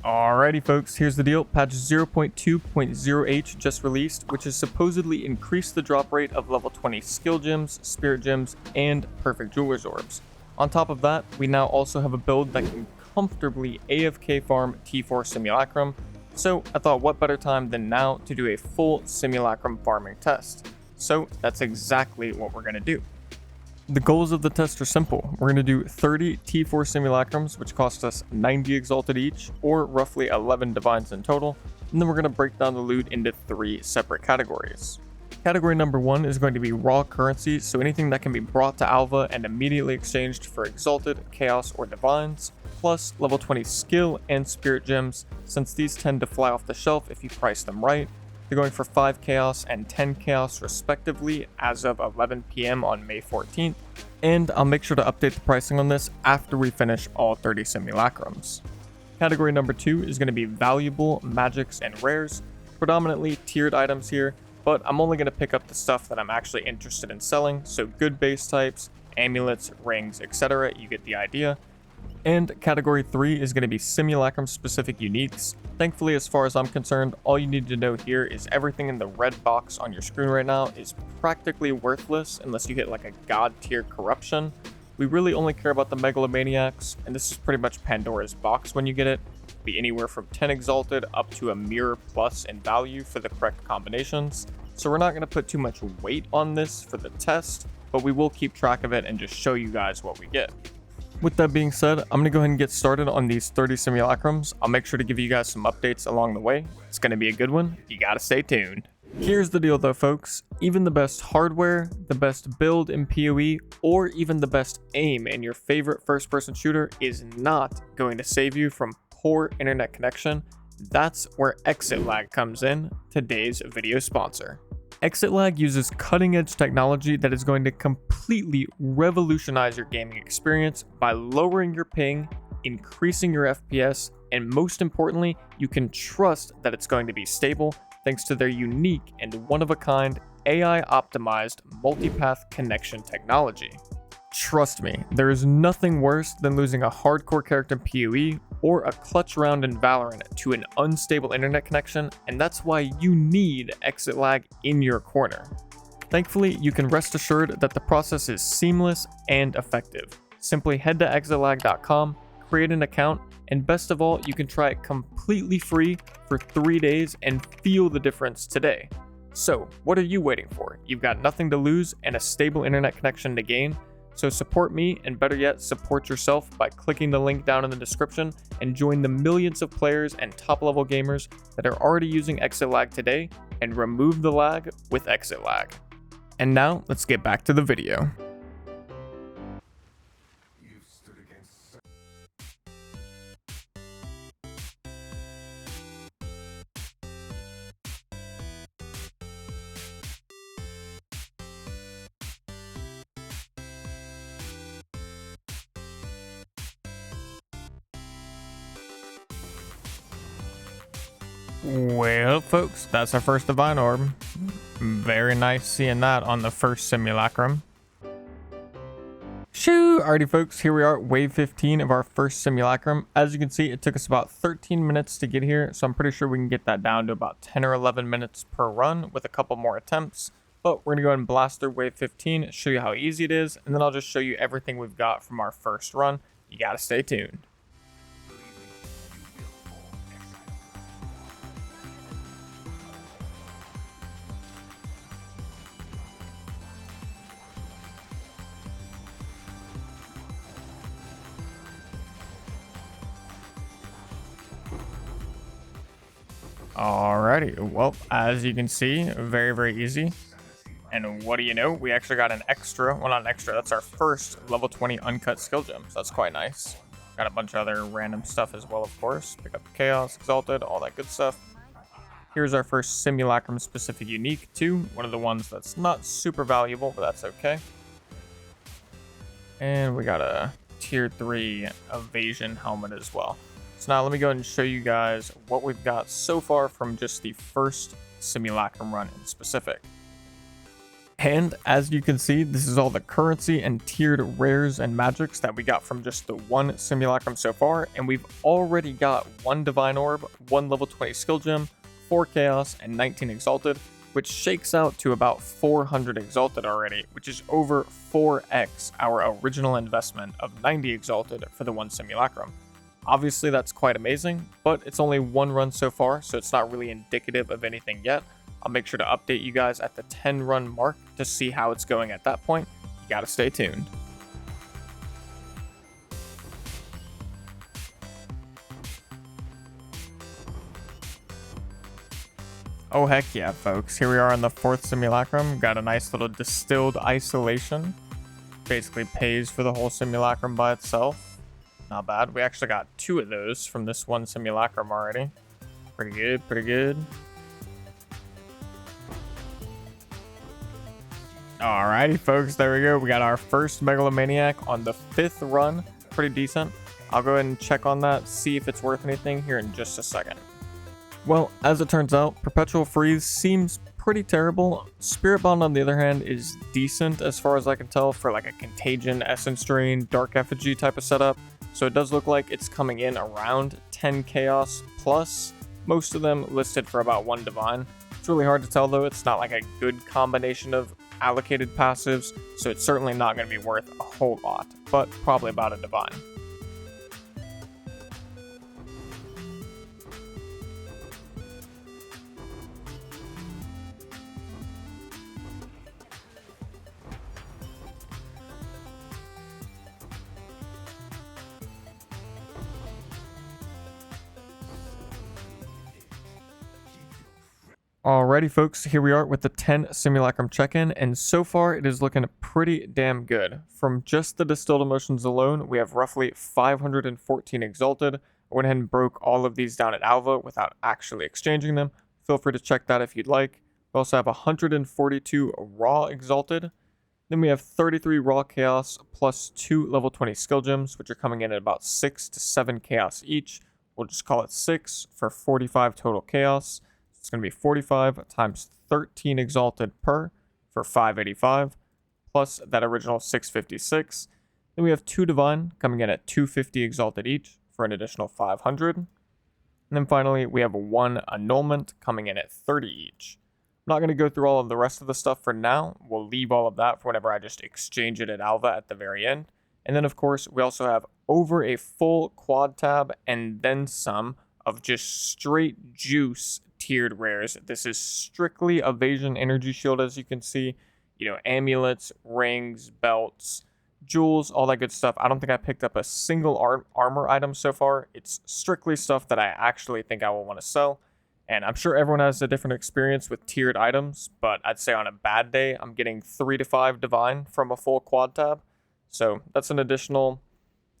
Alrighty folks, here's the deal. Patch 0.2.0H just released, which has supposedly increased the drop rate of level 20 skill gems, spirit gems, and perfect jeweler's orbs. On top of that, we now also have a build that can comfortably AFK farm T4 Simulacrum, so I thought what better time than now to do a full Simulacrum farming test. So that's exactly what we're going to do. The goals of the test are simple. We're going to do 30 T4 Simulacrums, which cost us 90 exalted each, or roughly 11 divines in total, and then we're going to break down the loot into 3 separate categories. Category number 1 is going to be raw currency, so anything that can be brought to Alva and immediately exchanged for exalted, chaos, or divines, plus level 20 skill and spirit gems, since these tend to fly off the shelf if you price them right. They're going for 5 chaos and 10 chaos respectively as of 11 PM on May 14th, and I'll make sure to update the pricing on this after we finish all 30 simulacrums. Category number 2 is going to be valuable magics and rares, predominantly tiered items here, but I'm only going to pick up the stuff that I'm actually interested in selling, so good base types, amulets, rings, etc. You get the idea. And category 3 is going to be simulacrum specific uniques. Thankfully, as far as I'm concerned, all you need to know here is everything in the red box on your screen right now is practically worthless unless you hit like a god tier corruption. We really only care about the megalomaniacs, and this is pretty much Pandora's box when you get it. It'll be anywhere from 10 exalted up to a mirror plus in value for the correct combinations. So we're not going to put too much weight on this for the test, but we will keep track of it and just show you guys what we get. With that being said, I'm going to go ahead and get started on these 30 simulacrums. I'll make sure to give you guys some updates along the way. It's going to be a good one. You got to stay tuned. Here's the deal though, folks. Even the best hardware, the best build in POE, or even the best aim in your favorite first-person shooter is not going to save you from poor internet connection. That's where ExitLag comes in, today's video sponsor. ExitLag uses cutting-edge technology that is going to completely revolutionize your gaming experience by lowering your ping, increasing your FPS, and most importantly, you can trust that it's going to be stable thanks to their unique and one-of-a-kind AI-optimized multipath connection technology. Trust me, there is nothing worse than losing a hardcore character in POE or a clutch round in Valorant to an unstable internet connection, and that's why you need ExitLag in your corner. Thankfully, you can rest assured that the process is seamless and effective. Simply head to exitlag.com, create an account, and best of all, you can try it completely free for 3 days and feel the difference today. So, what are you waiting for? You've got nothing to lose and a stable internet connection to gain. So support me, and better yet, support yourself by clicking the link down in the description and join the millions of players and top-level gamers that are already using ExitLag today and remove the lag with ExitLag. And now, let's get back to the video. Well, folks, that's our first divine orb. Very nice seeing that on the first simulacrum. Shoo! Alrighty, folks, here we are, wave 15 of our first simulacrum. As you can see, it took us about 13 minutes to get here, so I'm pretty sure we can get that down to about 10 or 11 minutes per run with a couple more attempts. But we're going to go ahead and blast through wave 15, show you how easy it is, and then I'll just show you everything we've got from our first run. You gotta stay tuned. Alrighty, well, as you can see, very easy. And what do you know, we actually got an extra, well, not an extra, that's our first level 20 uncut skill gem, so that's quite nice. Got a bunch of other random stuff as well, of course. Pick up the chaos, exalted, all that good stuff. Here's our first simulacrum specific unique too, one of the ones that's not super valuable, but that's okay. And we got a tier 3 evasion helmet as well. So now let me go ahead and show you guys what we've got so far from just the first simulacrum run in specific. And as you can see, this is all the currency and tiered rares and magics that we got from just the one simulacrum so far, and we've already got 1 divine orb, 1 level 20 skill gem, 4 chaos, and 19 exalted, which shakes out to about 400 exalted already, which is over 4x our original investment of 90 exalted for the one simulacrum. Obviously that's quite amazing, but it's only 1 run so far, so it's not really indicative of anything yet. I'll make sure to update you guys at the 10 run mark to see how it's going at that point. You gotta stay tuned. Oh heck yeah, folks. Here we are on the 4th simulacrum. Got a nice little distilled isolation. Basically pays for the whole simulacrum by itself. Not bad. We actually got 2 of those from this one simulacrum already. Pretty good, pretty good. Alrighty, folks, there we go. We got our first Megalomaniac on the 5th run. Pretty decent. I'll go ahead and check on that, see if it's worth anything here in just a second. Well, as it turns out, Perpetual Freeze seems pretty terrible. Spirit Bond, on the other hand, is decent as far as I can tell for like a Contagion, Essence Drain, Dark Effigy type of setup. So it does look like it's coming in around 10 Chaos plus, most of them listed for about 1 Divine. It's really hard to tell though. It's not like a good combination of allocated passives, so it's certainly not going to be worth a whole lot, but probably about a Divine. Alrighty folks, here we are with the 10 simulacrum check-in, and so far it is looking pretty damn good. From just the distilled emotions alone, we have roughly 514 exalted. I went ahead and broke all of these down at Alva without actually exchanging them. Feel free to check that if you'd like. We also have 142 raw exalted. Then we have 33 raw chaos plus 2 level 20 skill gems, which are coming in at about 6 to 7 chaos each. We'll just call it 6 for 45 total chaos. It's going to be 45 times 13 exalted per for 585, plus that original 656. Then we have 2 divine coming in at 250 exalted each for an additional 500. And then finally, we have 1 annulment coming in at 30 each. I'm not going to go through all of the rest of the stuff for now. We'll leave all of that for whenever I just exchange it at Alva at the very end. And then, of course, we also have over a full quad tab and then some of just straight juice tiered rares. This is strictly evasion energy shield, as you can see. You know, amulets, rings, belts, jewels, all that good stuff. I don't think I picked up a single armor item so far. It's strictly stuff that I actually think I will want to sell. And I'm sure everyone has a different experience with tiered items, but I'd say on a bad day, I'm getting 3 to 5 divine from a full quad tab. So that's an additional,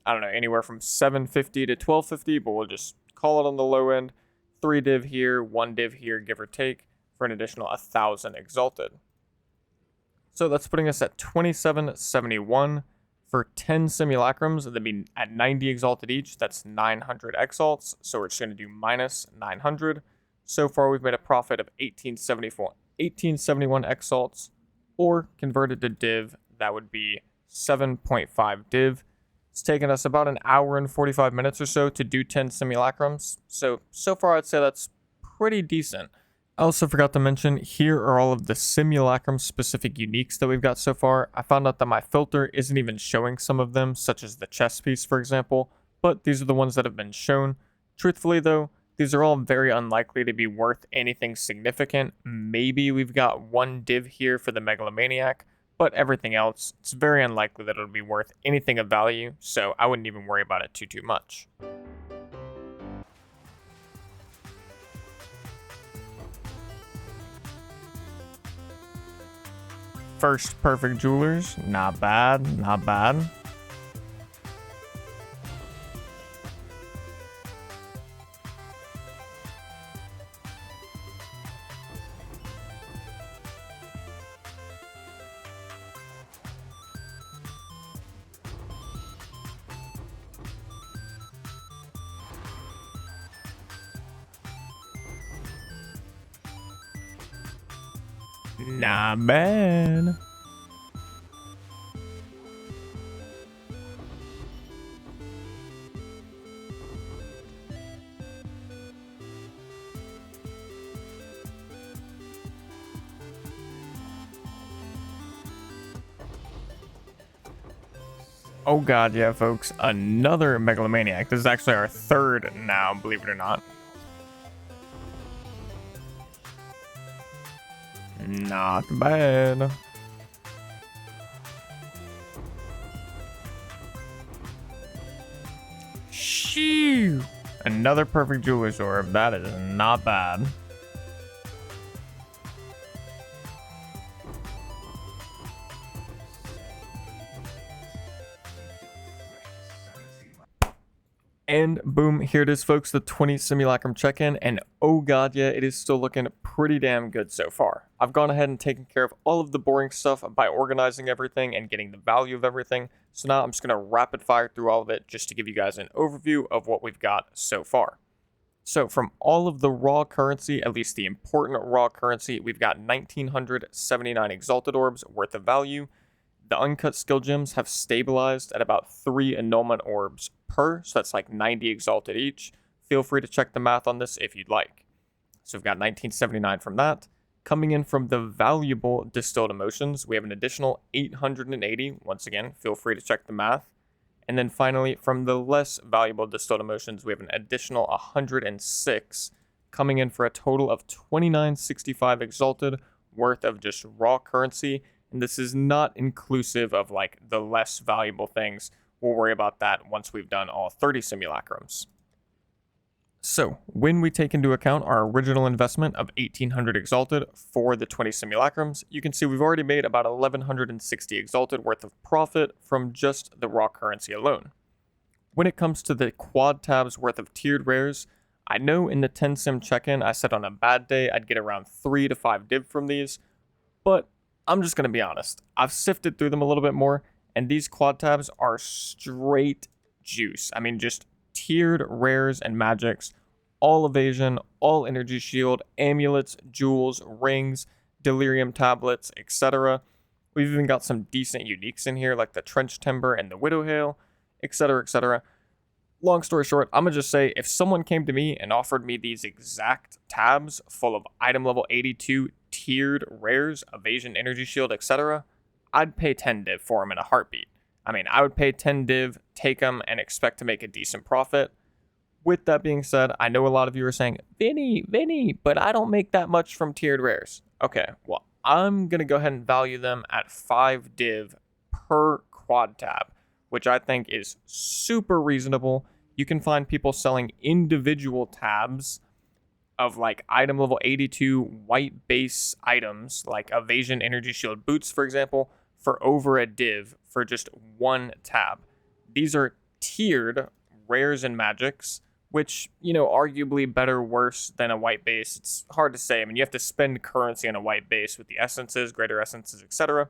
I don't know, anywhere from 750 to 1250, but we'll just call it on the low end. 3 div here, 1 div here, give or take, for an additional 1,000 exalted. So that's putting us at 2771 for 10 simulacrums. That'd be at 90 exalted each. That's 900 exalts. So we're just going to do minus 900. So far, we've made a profit of 1871 exalts, or converted to div, that would be 7.5 div. It's taken us about an hour and 45 minutes or so to do 10 simulacrums. So far I'd say that's pretty decent. I also forgot to mention, here are all of the simulacrum specific uniques that we've got so far. I found out that my filter isn't even showing some of them, such as the chess piece, for example, but these are the ones that have been shown. Truthfully though, these are all very unlikely to be worth anything significant. Maybe we've got 1 div here for the Megalomaniac, but everything else, it's very unlikely that it'll be worth anything of value, so I wouldn't even worry about it too much. First perfect jewelers, not bad, not bad. Not bad. Oh god, yeah, folks. Another Megalomaniac. This is actually our third now, believe it or not. Not bad. Shoo! Another perfect Jeweler's Orb. That is not bad. And boom, here it is, folks, the 20 Simulacrum check-in, and oh god, yeah, it is still looking pretty damn good so far. I've gone ahead and taken care of all of the boring stuff by organizing everything and getting the value of everything, so now I'm just going to rapid fire through all of it just to give you guys an overview of what we've got so far. So from all of the raw currency, at least the important raw currency, we've got 1,979 Exalted Orbs worth of value. The uncut skill gems have stabilized at about 3 annulment orbs per, so that's like 90 exalted each. Feel free to check the math on this if you'd like. So we've got 1979 from that. Coming in from the valuable distilled emotions, we have an additional 880. Once again, feel free to check the math. And then finally, from the less valuable distilled emotions, we have an additional 106, coming in for a total of 2965 exalted worth of just raw currency. And this is not inclusive of like the less valuable things. We'll worry about that once we've done all 30 simulacrums. So when we take into account our original investment of 1800 exalted for the 20 simulacrums, you can see we've already made about 1160 exalted worth of profit from just the raw currency alone. When it comes to the quad tabs worth of tiered rares, I know in the 10 sim check-in I said on a bad day I'd get around 3 to 5 div from these, but I'm just going to be honest. I've sifted through them a little bit more, and these quad tabs are straight juice. I mean, just tiered rares and magics, all evasion, all energy shield, amulets, jewels, rings, delirium tablets, etc. We've even got some decent uniques in here, like the trench timber and the widow hail, etc., etc. Long story short, I'm gonna just say if someone came to me and offered me these exact tabs full of item level 82 tiered rares, evasion, energy shield, etc., I'd pay 10 div for them in a heartbeat. I mean, I would pay 10 div, take them, and expect to make a decent profit. With that being said, I know a lot of you are saying, Vinny, but I don't make that much from tiered rares. Okay, well, I'm gonna go ahead and value them at 5 div per quad tab, which I think is super reasonable. You can find people selling individual tabs of like item level 82 white base items, like evasion energy shield boots, for example, for over a div for just one tab. These are tiered rares and magics, which, arguably better, worse than a white base. It's hard to say. I mean, you have to spend currency on a white base with the essences, greater essences, etc.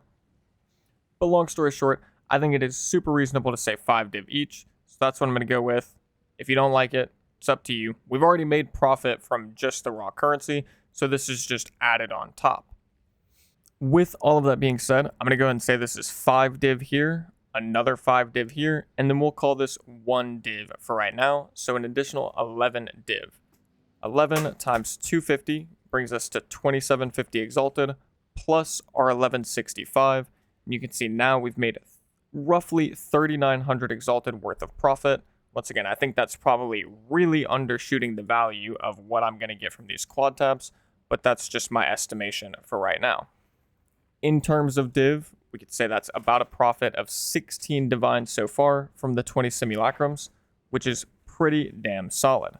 But long story short, I think it is super reasonable to say 5 div each. So that's what I'm going to go with. If you don't like it, it's up to you. We've already made profit from just the raw currency, so this is just added on top. With all of that being said, I'm going to go ahead and say this is 5 div here, another 5 div here, and then we'll call this 1 div for right now. So an additional 11 div. 11 times 250 brings us to 2750 exalted plus our 1165. And you can see now we've made roughly 3,900 exalted worth of profit. Once again, I think that's probably really undershooting the value of what I'm going to get from these quad tabs, but that's just my estimation for right now. In terms of div, we could say that's about a profit of 16 divine so far from the 20 simulacrums, which is pretty damn solid.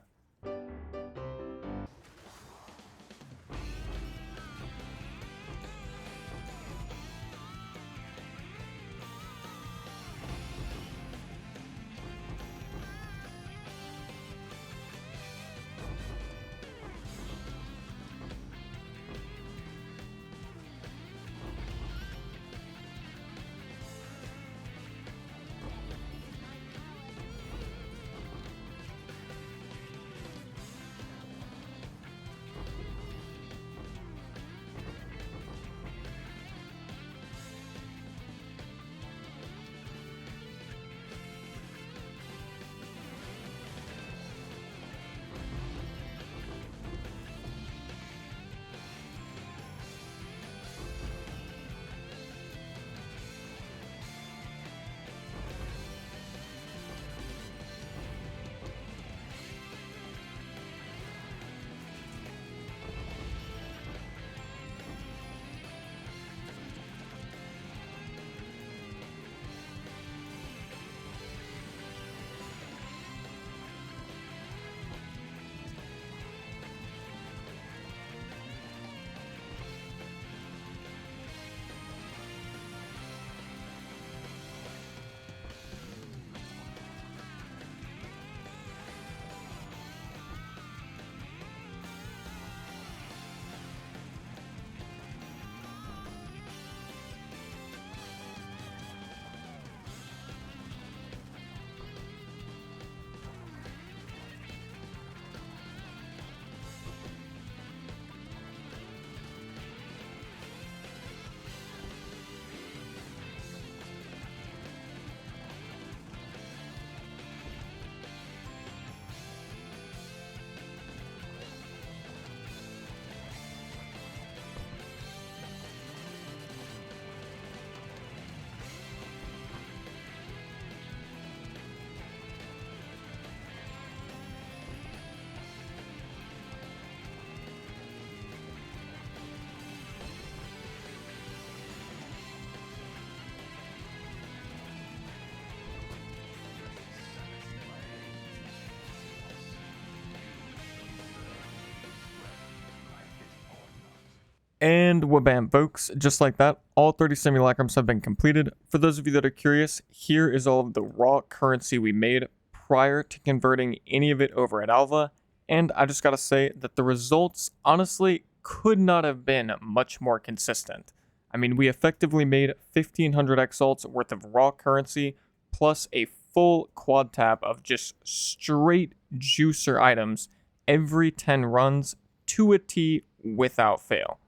And wabam, folks, just like that, all 30 simulacrums have been completed. For those of you that are curious, here is all of the raw currency we made prior to converting any of it over at Alva, and I just gotta say that the results honestly could not have been much more consistent. I mean, we effectively made 1500 exalts worth of raw currency, plus a full quad tab of just straight juicer items every 10 runs to a T without fail.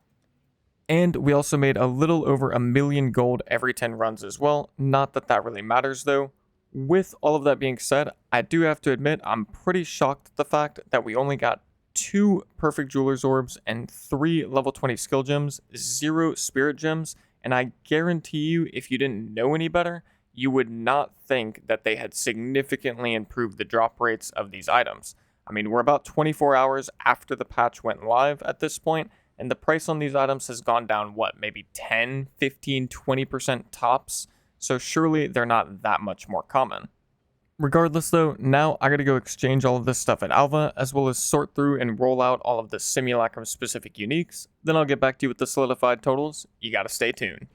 And we also made a little over 1 million gold every 10 runs as well. Not that that really matters though. With all of that being said, I do have to admit I'm pretty shocked at the fact that we only got 2 perfect jeweler's orbs and 3 level 20 skill gems, 0 spirit gems, and I guarantee you if you didn't know any better, you would not think that they had significantly improved the drop rates of these items. I mean, we're about 24 hours after the patch went live at this point, and the price on these items has gone down, what, maybe 10, 15, 20% tops? So surely they're not that much more common. Regardless though, now I gotta go exchange all of this stuff at Alva, as well as sort through and roll out all of the Simulacrum specific uniques. Then I'll get back to you with the solidified totals. You gotta stay tuned.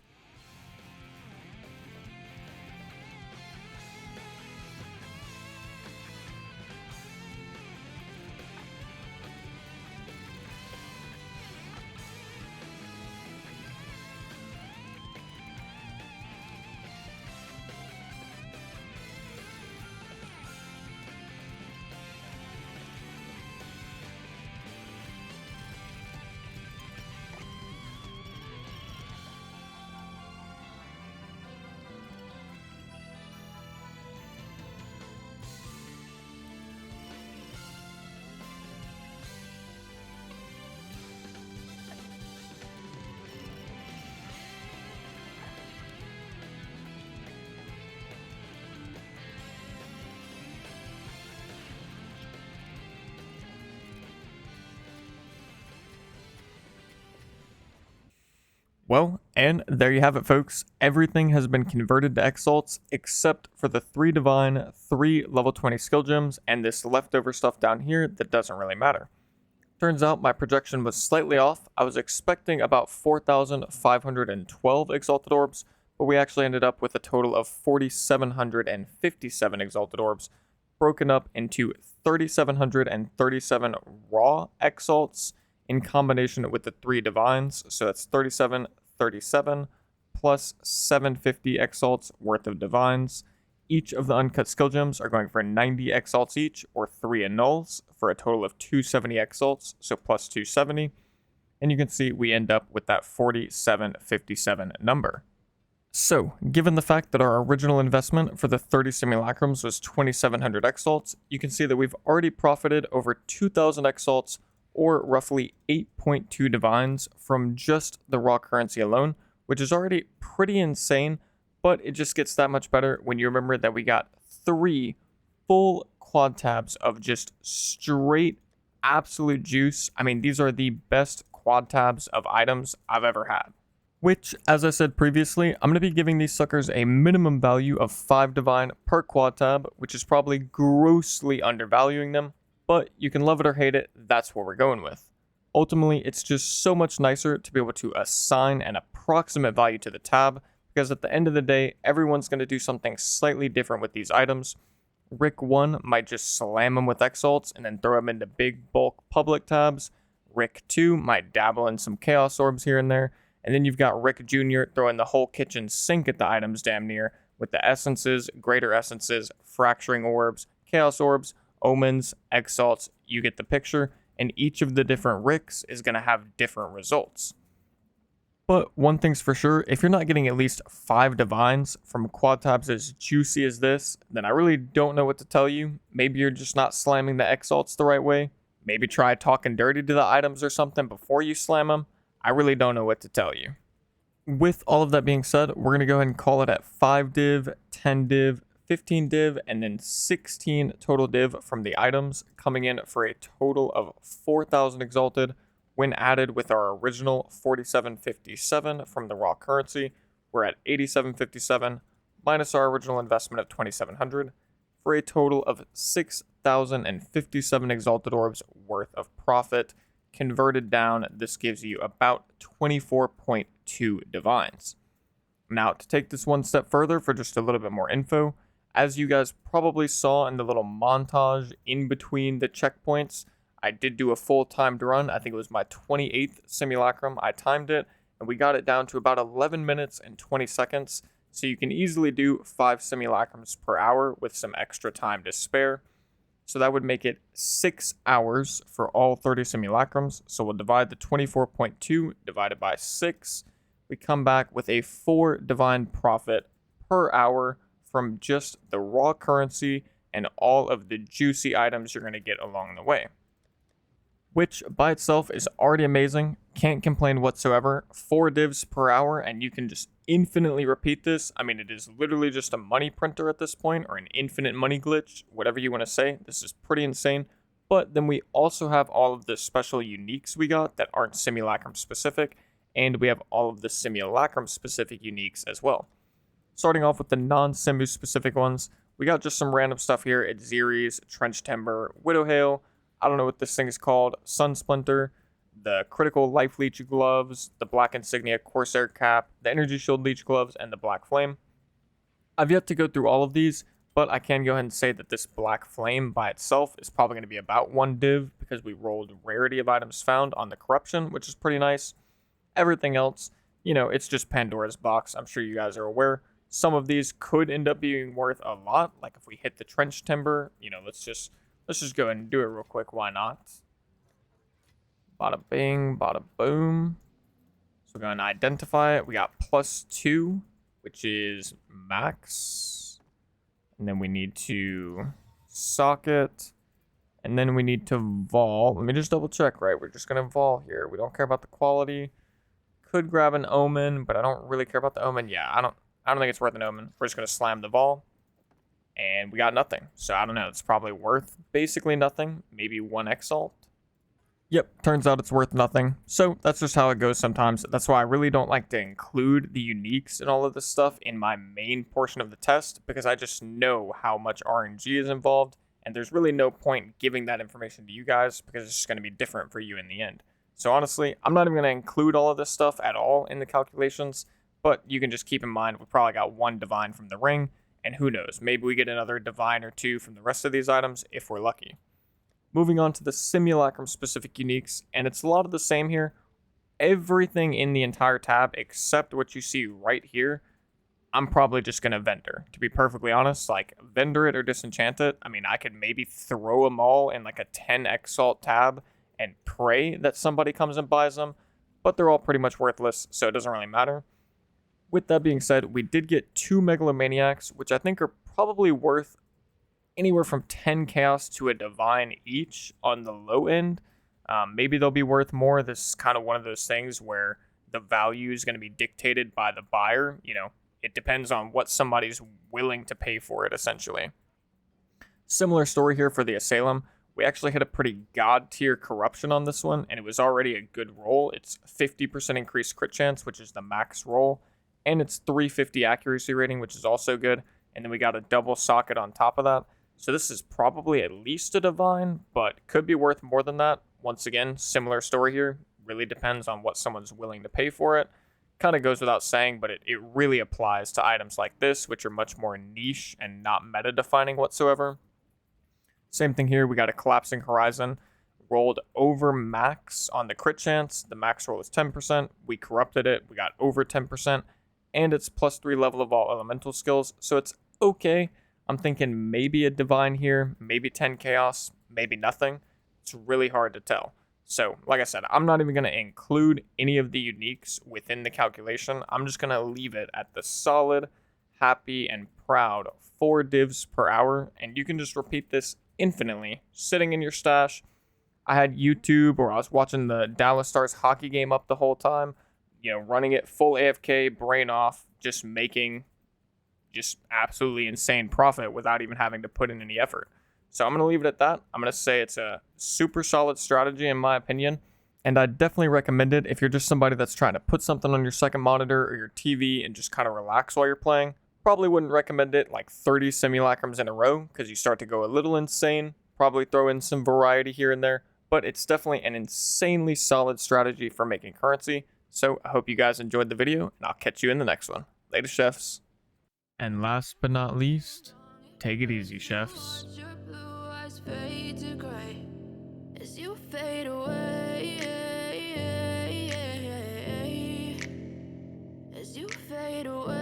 Well, and there you have it, folks. Everything has been converted to exalts except for the 3 divine, 3 level 20 skill gems, and this leftover stuff down here that doesn't really matter. Turns out my projection was slightly off. I was expecting about 4,512 exalted orbs, but we actually ended up with a total of 4,757 exalted orbs, broken up into 3,737 raw exalts in combination with the 3 divines. So that's 37 plus 750 exalts worth of divines. Each of the uncut skill gems are going for 90 exalts each, or 3 annuls, for a total of 270 exalts, so plus 270. And you can see we end up with that 4757 number. So, given the fact that our original investment for the 30 simulacrums was 2700 exalts, you can see that we've already profited over 2000 exalts, or roughly 8.2 divines from just the raw currency alone, which is already pretty insane, but it just gets that much better when you remember that we got 3 full quad tabs of just straight absolute juice. I mean, these are the best quad tabs of items I've ever had. Which, as I said previously, I'm going to be giving these suckers a minimum value of 5 divine per quad tab, which is probably grossly undervaluing them. But you can love it or hate it, that's what we're going with. Ultimately, it's just so much nicer to be able to assign an approximate value to the tab, because at the end of the day, everyone's going to do something slightly different with these items. Rick 1 might just slam them with exalts and then throw them into big bulk public tabs. Rick 2 might dabble in some chaos orbs here and there. And then you've got Rick Jr. throwing the whole kitchen sink at the items damn near, with the essences, greater essences, fracturing orbs, chaos orbs, omens, exalts, you get the picture, and each of the different Ricks is going to have different results. But one thing's for sure, if you're not getting at least 5 divines from quad tabs as juicy as this, then I really don't know what to tell you. Maybe you're just not slamming the exalts the right way. Maybe try talking dirty to the items or something before you slam them. I really don't know what to tell you. With all of that being said, we're going to go ahead and call it at 5 div, 10 div, 15 div, and then 16 total div from the items, coming in for a total of 4,000 exalted. When added with our original 4757 from the raw currency, we're at 8757 minus our original investment of 2700 for a total of 6,057 exalted orbs worth of profit. converted down, this gives you about 24.2 divines. Now, to take this one step further for just a little bit more info, as you guys probably saw in the little montage in between the checkpoints, I did do a full timed run. I think it was my 28th simulacrum. I timed it, and we got it down to about 11 minutes and 20 seconds. So you can easily do 5 simulacrums per hour with some extra time to spare. So that would make it 6 hours for all 30 simulacrums. So we'll divide the 24.2 divided by 6. We come back with a 4 divine profit per hour from just the raw currency and all of the juicy items you're going to get along the way. Which by itself is already amazing. Can't complain whatsoever. 4 divs per hour, and you can just infinitely repeat this. I mean, it is literally just a money printer at this point, or an infinite money glitch, whatever you want to say. This is pretty insane. But then we also have all of the special uniques we got that aren't simulacrum specific, and we have all of the simulacrum specific uniques as well. Starting off with the non-Simu specific ones, we got just some random stuff here. It's Xeres, Trench Timber, Widowhail, I don't know what this thing is called, Sun Splinter, the Critical Life Leech Gloves, the Black Insignia Corsair Cap, the Energy Shield Leech Gloves, and the Black Flame. I've yet to go through all of these, but I can go ahead and say that this Black Flame by itself is probably going to be about 1 div because we rolled rarity of items found on the Corruption, which is pretty nice. Everything else, it's just Pandora's box. I'm sure you guys are aware. Some of these could end up being worth a lot, like if we hit the Trench Timber, let's just go ahead and do it real quick. Why not? Bada bing, bada boom. So we're going to identify it. We got +2, which is max. And then we need to socket. And then we need to vol. Let me just double check, right? We're just going to vol here. We don't care about the quality. Could grab an omen, but I don't really care about the omen. Yeah, I don't think it's worth an omen. We're just going to slam the vol. And we got nothing. So I don't know. It's probably worth basically nothing. Maybe 1 exalt. Yep, turns out it's worth nothing. So that's just how it goes sometimes. That's why I really don't like to include the uniques and all of this stuff in my main portion of the test, because I just know how much RNG is involved, and there's really no point giving that information to you guys because it's just going to be different for you in the end. So honestly, I'm not even going to include all of this stuff at all in the calculations, but you can just keep in mind we probably got 1 divine from the ring, and who knows, maybe we get another divine or 2 from the rest of these items if we're lucky. Moving on to the Simulacrum specific uniques, and it's a lot of the same here. Everything in the entire tab except what you see right here, I'm probably just going to vendor. To be perfectly honest, like vendor it or disenchant it. I mean, I could maybe throw them all in like a 10 exalt tab and pray that somebody comes and buys them, but they're all pretty much worthless, so it doesn't really matter. With that being said, we did get 2 Megalomaniacs, which I think are probably worth anywhere from 10 chaos to a divine each on the low end. Maybe they'll be worth more. This is kind of one of those things where the value is going to be dictated by the buyer. It depends on what somebody's willing to pay for it, essentially. Similar story here for the Asylum. We actually hit a pretty god tier corruption on this one, and it was already a good roll. It's 50% increased crit chance, which is the max roll, and it's 350 accuracy rating, which is also good. And then we got a double socket on top of that. So this is probably at least a divine, but could be worth more than that. Once again, similar story here. Really depends on what someone's willing to pay for it. Kind of goes without saying, but it really applies to items like this, which are much more niche and not meta-defining whatsoever. Same thing here. We got a Collapsing Horizon. Rolled over max on the crit chance. The max roll is 10%. We corrupted it. We got over 10%. And it's +3 level of all elemental skills. So it's okay. I'm thinking maybe a divine here, maybe 10 chaos, maybe nothing. It's really hard to tell. So, like I said, I'm not even going to include any of the uniques within the calculation. I'm just going to leave it at the solid, happy, and proud 4 divs per hour. And you can just repeat this infinitely, sitting in your stash. I had YouTube, or I was watching the Dallas Stars hockey game up the whole time, running it full AFK, brain off, just making just absolutely insane profit without even having to put in any effort. So I'm going to leave it at that. I'm going to say it's a super solid strategy in my opinion, and I definitely recommend it if you're just somebody that's trying to put something on your second monitor or your TV and just kind of relax while you're playing. Probably wouldn't recommend it like 30 simulacrums in a row because you start to go a little insane. Probably throw in some variety here and there, but it's definitely an insanely solid strategy for making currency. So I hope you guys enjoyed the video, and I'll catch you in the next one. Later, chefs. And last but not least, take it easy, chefs. Watch your blue eyes fade to gray as you fade away, as you fade away.